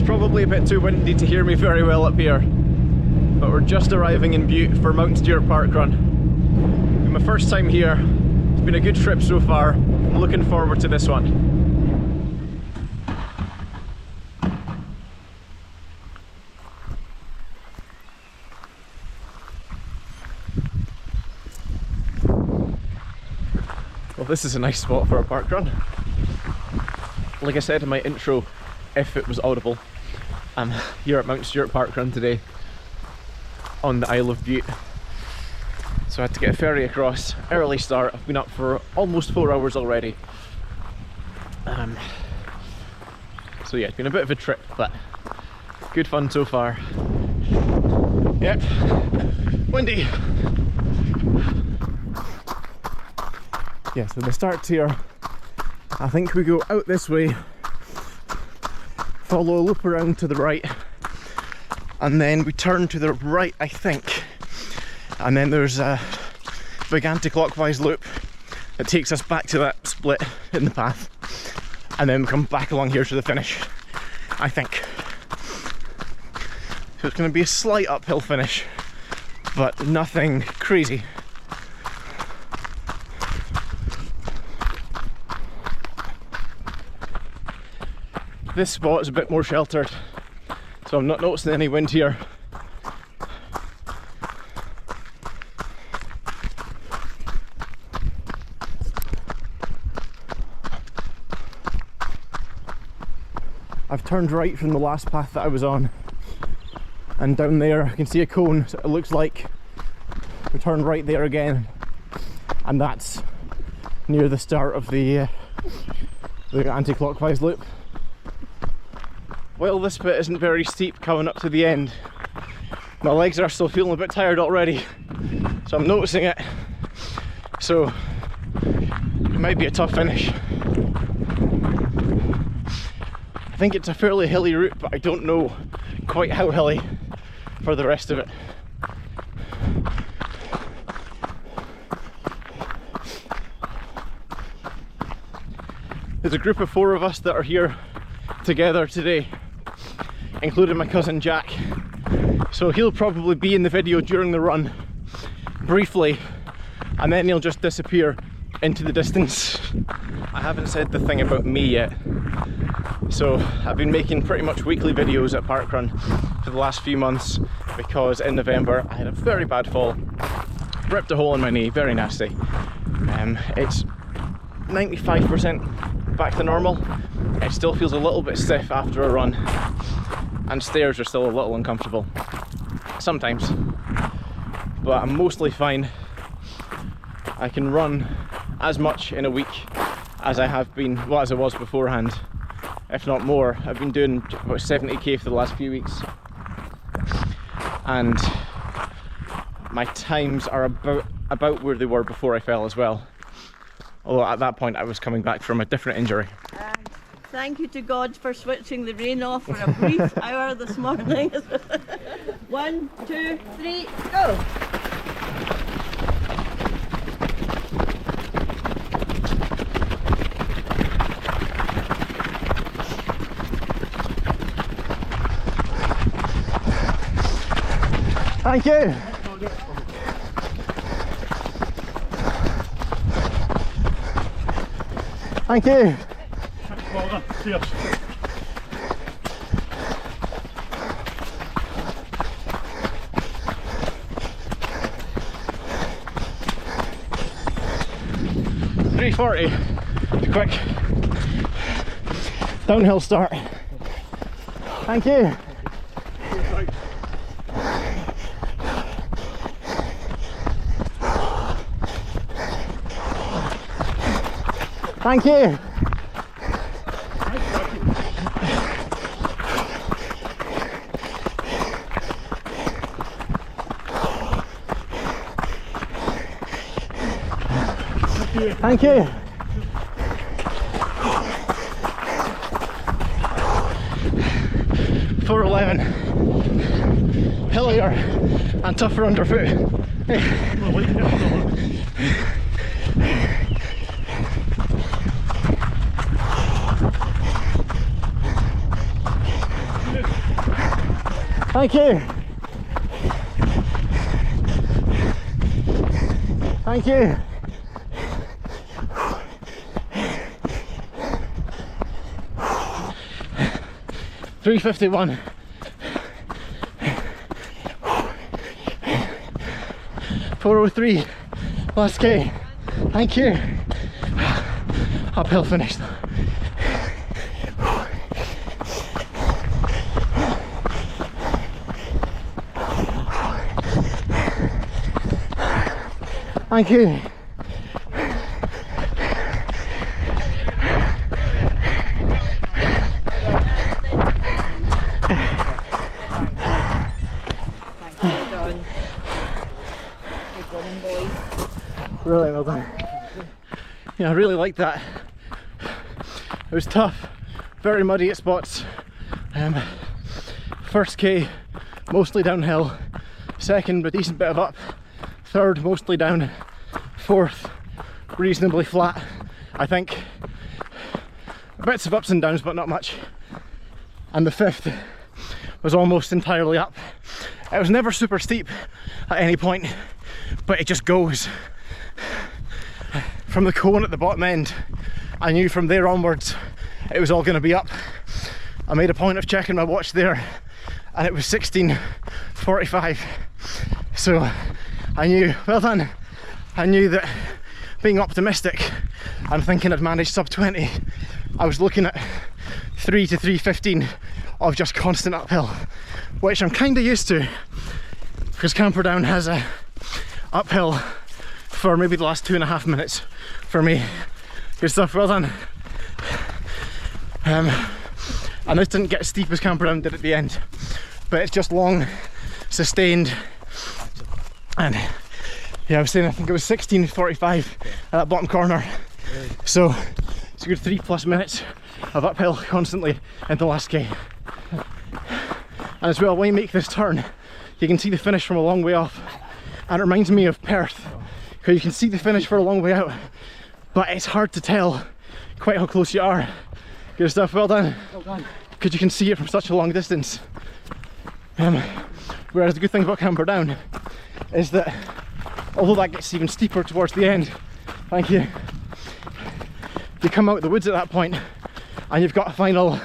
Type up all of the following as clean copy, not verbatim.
probably a bit too windy to hear me very well up here, but we're just arriving in Bute for Mount Stuart parkrun. It's my first time here. It's been a good trip so far. I'm looking forward to this one. Well, this is a nice spot for a parkrun. Like I said in my intro, if it was audible, I'm here at Mount Stuart parkrun today on the Isle of Bute. So I had to get a ferry across, early start. I've been up for almost 4 hours already. So yeah, it's been a bit of a trip, but good fun so far. Yep, windy. Yeah, so the start's here. I think we go out this way, follow a loop around to the right, and then we turn to the right, I think. And then there's a big anti-clockwise loop that takes us back to that split in the path. And then we come back along here to the finish, I think. So it's going to be a slight uphill finish, but nothing crazy. This spot is a bit more sheltered, so I'm not noticing any wind here. I've turned right from the last path that I was on, and down there I can see a cone, so it looks like we turned right there again, and that's near the start of the anti-clockwise loop. Well, this bit isn't very steep coming up to the end. My legs are still feeling a bit tired already, so I'm noticing it. So it might be a tough finish. I think it's a fairly hilly route, but I don't know quite how hilly for the rest of it. There's a group of 4 of us that are here together today, including my cousin Jack. So he'll probably be in the video during the run, briefly, and then he'll just disappear into the distance. I haven't said the thing about me yet. So I've been making pretty much weekly videos at parkrun for the last few months because in November I had a very bad fall, ripped a hole in my knee, very nasty. It's 95% back to normal. It still feels a little bit stiff after a run, and stairs are still a little uncomfortable sometimes, but I'm mostly fine. I can run as much in a week as I have been, well, as I was beforehand, if not more. I've been doing about 70k for the last few weeks, and my times are about where they were before I fell as well, although at that point I was coming back from a different injury. Thank you to God for switching the rain off for a brief hour this morning. 1, 2, 3, go! Thank you! Thank you! Cheers. .340, quick downhill start. Thank you. Thank you. Thank you. .411, hillier and tougher underfoot. Thank you. Thank you. $3.51. 4:03. Last K. Thank you. Uphill finish though. Thank you. Really well done. Yeah, I really liked that. It was tough, very muddy at spots. First K, mostly downhill. Second, a decent bit of up. Third, mostly down. Fourth, reasonably flat, I think. Bits of ups and downs, but not much. And the fifth was almost entirely up. It was never super steep at any point, but it just goes. From the cone at the bottom end, I knew from there onwards it was all going to be up. I made a point of checking my watch there and it was 16:45. So I knew, well done, I knew that being optimistic and thinking I'd managed sub 20, I was looking at 3 to 3:15 of just constant uphill, which I'm kind of used to because Camperdown has a uphill for maybe the last 2.5 minutes for me. Good stuff, well done. And this didn't get as steep as Camperdown did at the end, but it's just long, sustained, and yeah, I was saying I think it was 16:45 at that bottom corner. So it's a good 3+ minutes of uphill constantly in the last K. And as well, when you make this turn, you can see the finish from a long way off, and it reminds me of Perth, because you can see the finish for a long way out, but it's hard to tell quite how close you are. Good stuff, well done. Well done. Because you can see it from such a long distance. Whereas the good thing about Camperdown is that although that gets even steeper towards the end, thank you, you come out of the woods at that point and you've got a final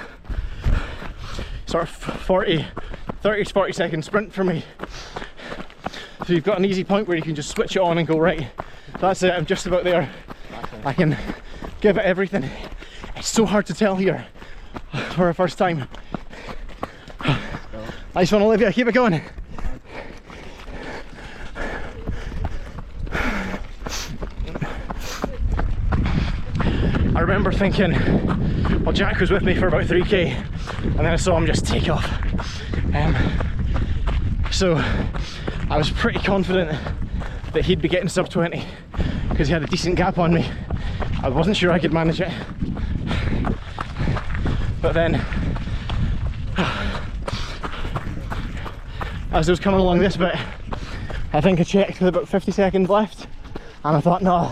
sort of 30 to 40 second sprint for me. So you've got an easy point where you can just switch it on and go, right, that's it, I'm just about there. I can give it everything. It's so hard to tell here for a first time. Nice one, Olivia, keep it going. I remember thinking, well, Jack was with me for about 3K and then I saw him just take off. So I was pretty confident that he'd be getting sub 20 because he had a decent gap on me. I wasn't sure I could manage it. But then, as I was coming along this bit, I think I checked with about 50 seconds left and I thought, no,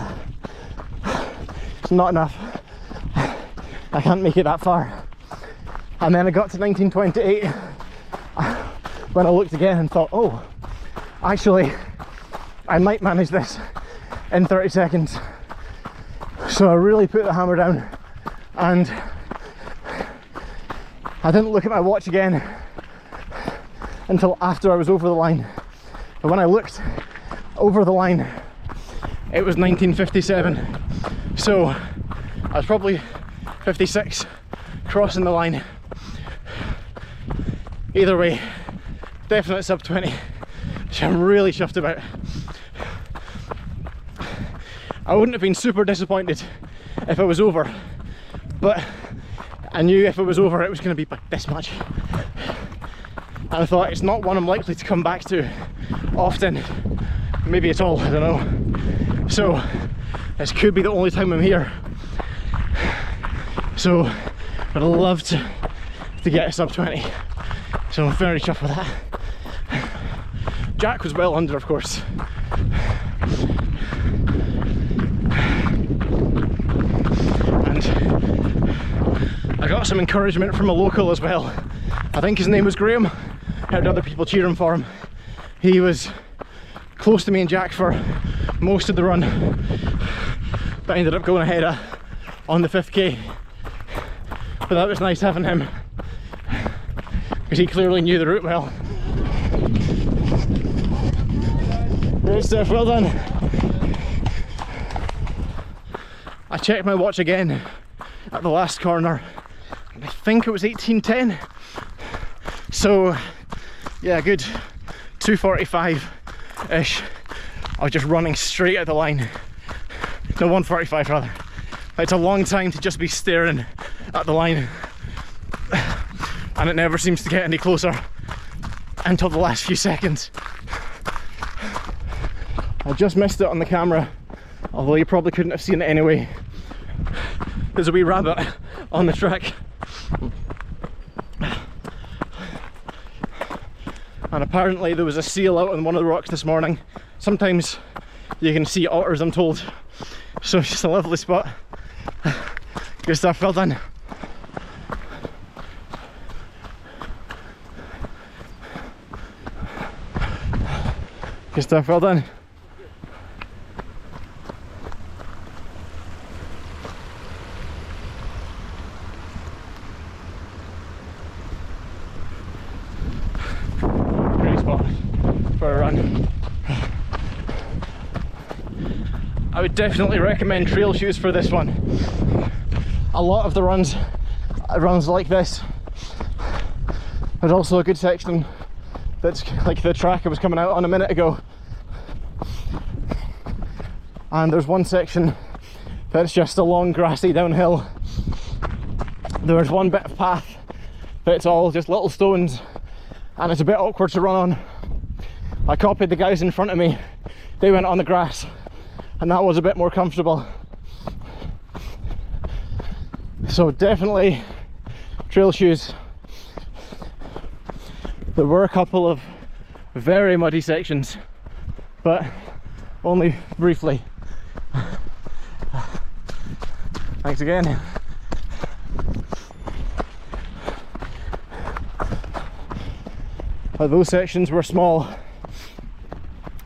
it's not enough. I can't make it that far. And then I got to 19:28 when I looked again and thought, oh, actually, I might manage this in 30 seconds. So I really put the hammer down and I didn't look at my watch again until after I was over the line. But when I looked over the line, it was 19:57. So I was probably 56 crossing the line. Either way, definite sub 20, which I'm really chuffed about. I wouldn't have been super disappointed if it was over, but I knew if it was over it was going to be by this much. And I thought it's not one I'm likely to come back to often, maybe at all, I don't know. So this could be the only time I'm here. So I'd love to get a sub 20. So I'm very chuffed with that. Jack was well under, of course. And I got some encouragement from a local as well. I think his name was Graham. heard other people cheering for him. He was close to me and Jack for most of the run, but I ended up going ahead on the 5k. But that was nice having him, because he clearly knew the route well. Great stuff, well done. I checked my watch again at the last corner, and I think it was 18:10. So yeah, good 2:45-ish. I was just running straight at the line. No, 1:45 rather. It's a long time to just be staring at the line, and it never seems to get any closer until the last few seconds. I just missed it on the camera, although you probably couldn't have seen it anyway. There's a wee rabbit on the track. And apparently there was a seal out on one of the rocks this morning. Sometimes you can see otters, I'm told. So it's just a lovely spot. Good stuff, well done. Good stuff, well done. Great spot for a run. I would definitely recommend trail shoes for this one. A lot of the runs like this. There's also a good section that's like the track I was coming out on a minute ago, and there's one section that's just a long grassy downhill. There's one bit of path that's all just little stones, and it's a bit awkward to run on. I copied the guys in front of me. They went on the grass, and that was a bit more comfortable. So definitely trail shoes. There were a couple of very muddy sections, but only briefly. Thanks again. But those sections were small,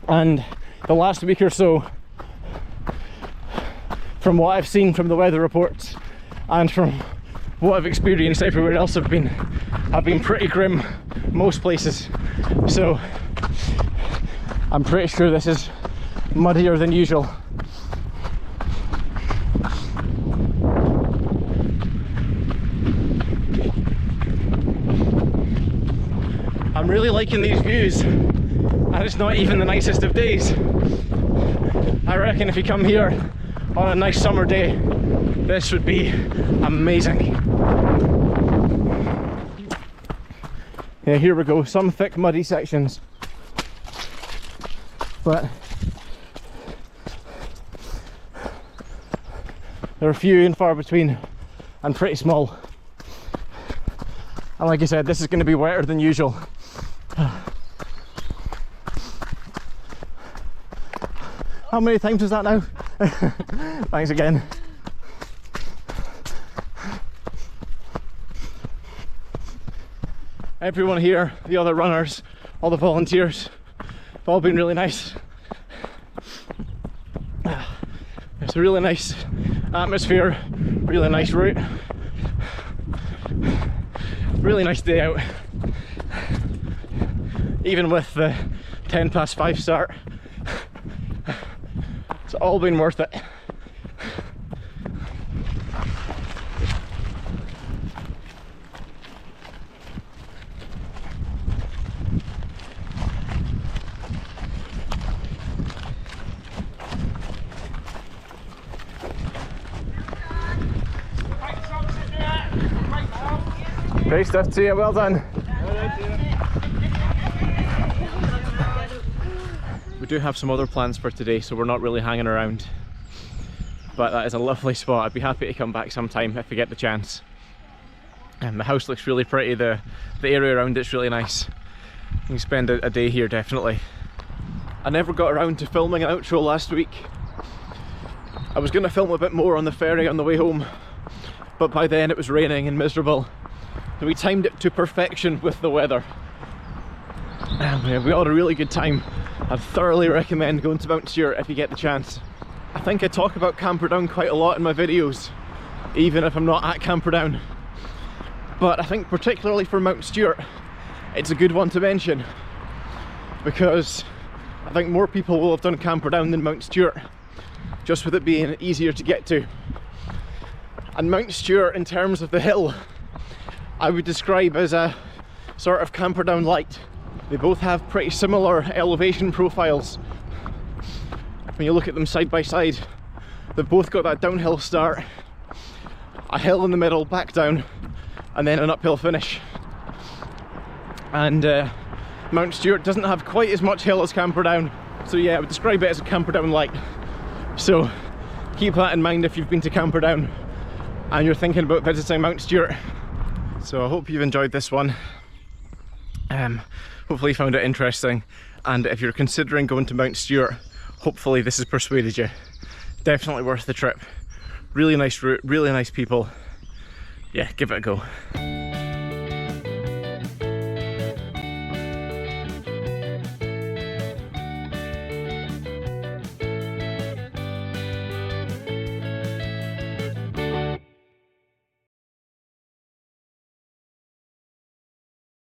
and the last week or so, from what I've seen from the weather reports and from what I've experienced everywhere else, have been pretty grim most places. So I'm pretty sure this is muddier than usual. I'm really liking these views, and it's not even the nicest of days. I reckon if you come here on a nice summer day, this would be amazing. Yeah, here we go, some thick muddy sections, but they're few and far between and pretty small. And like I said, this is going to be wetter than usual. How many times is that now? Thanks again. Everyone here, the other runners, all the volunteers, have all been really nice. It's a really nice atmosphere, really nice route, really nice day out. Even with the 5:10 start, it's all been worth it. Great stuff to you, well done. We do have some other plans for today, so we're not really hanging around. But that is a lovely spot. I'd be happy to come back sometime if we get the chance. And the house looks really pretty, the area around it's really nice. You can spend a day here definitely. I never got around to filming an outro last week. I was going to film a bit more on the ferry on the way home, but by then it was raining and miserable. So we timed it to perfection with the weather. We had a really good time. I'd thoroughly recommend going to Mount Stuart if you get the chance. I think I talk about Camperdown quite a lot in my videos, even if I'm not at Camperdown. But I think particularly for Mount Stuart, it's a good one to mention, because I think more people will have done Camperdown than Mount Stuart, just with it being easier to get to. And Mount Stuart, in terms of the hill, I would describe as a sort of Camperdown light. They both have pretty similar elevation profiles. When you look at them side by side, they've both got that downhill start, a hill in the middle, back down, and then an uphill finish. And Mount Stuart doesn't have quite as much hill as Camperdown, so yeah, I would describe it as a Camperdown light. So keep that in mind if you've been to Camperdown and you're thinking about visiting Mount Stuart. So I hope you've enjoyed this one. Hopefully you found it interesting, and if you're considering going to Mount Stuart, hopefully this has persuaded you. Definitely worth the trip. Really nice route, really nice people. Yeah, give it a go.